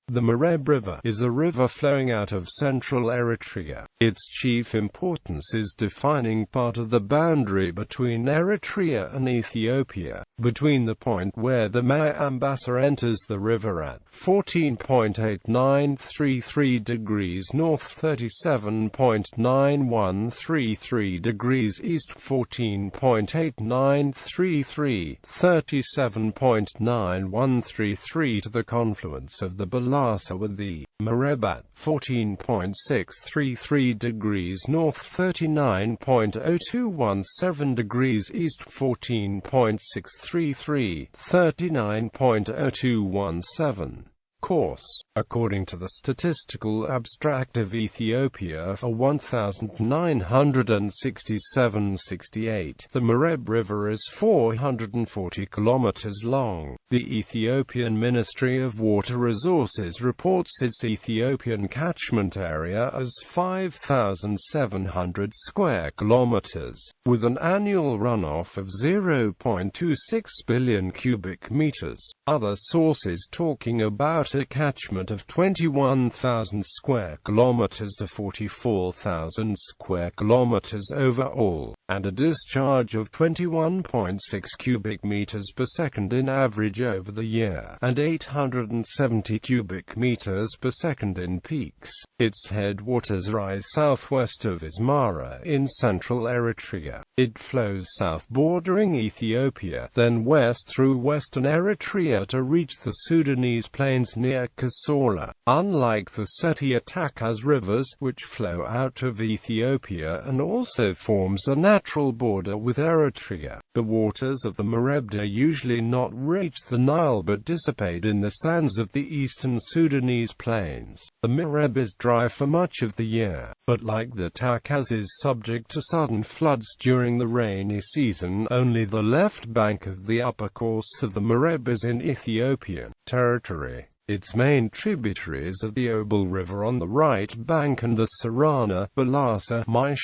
The Mareb River is a river flowing out of central Eritrea. Its chief importance is defining part of the boundary between Eritrea and Ethiopia, between the point where the Mai Ambassa enters the river at 14.8933 degrees north, 37.9133 degrees east, 14.8933, 37.9133 to the confluence of the Balasa with the Mareb at 14.633 degrees north, 39.0217 degrees east, 14.633, 39.0217. Course. According to the Statistical Abstract of Ethiopia for 1967-68, the Mareb River is 440 kilometers long. The Ethiopian Ministry of Water Resources reports its Ethiopian catchment area as 5,700 square kilometers, with an annual runoff of 0.26 billion cubic meters. Other sources talking about a catchment of 21,000 square kilometers to 44,000 square kilometers overall, and a discharge of 21.6 cubic meters per second in average over the year, and 870 cubic meters per second in peaks. Its headwaters rise southwest of Asmara in central Eritrea. It flows south bordering Ethiopia, then west through western Eritrea to reach the Sudanese plains near Kassala. Unlike the Seti-Atakas rivers, which flow out of Ethiopia and also forms a natural border with Eritrea, the waters of the Mareb do usually not reach the Nile but dissipate in the sands of the eastern Sudanese plains. The Mareb is dry for much of the year, but like the Takas is subject to sudden floods during the rainy season. Only the left bank of the upper course of the Mareb is in Ethiopian territory. Its main tributaries are the Obel River on the right bank and the Sarana, Balasa, Mai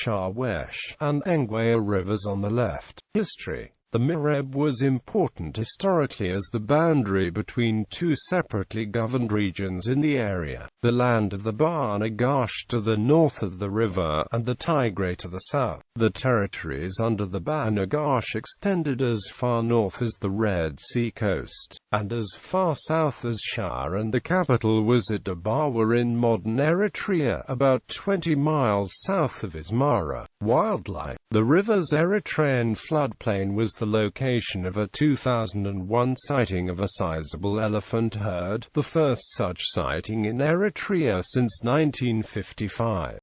and Engwea rivers on the left. History. The Mareb was important historically as the boundary between two separately governed regions in the area, the land of the Bar Nagash to the north of the river, and the Tigray to the south. The territories under the Bar Nagash extended as far north as the Red Sea coast, and as far south as Shire, and the capital was at Abawa in modern Eritrea, about 20 miles south of Asmara. Wildlife. The river's Eritrean floodplain was the location of a 2001 sighting of a sizable elephant herd, the first such sighting in Eritrea since 1955.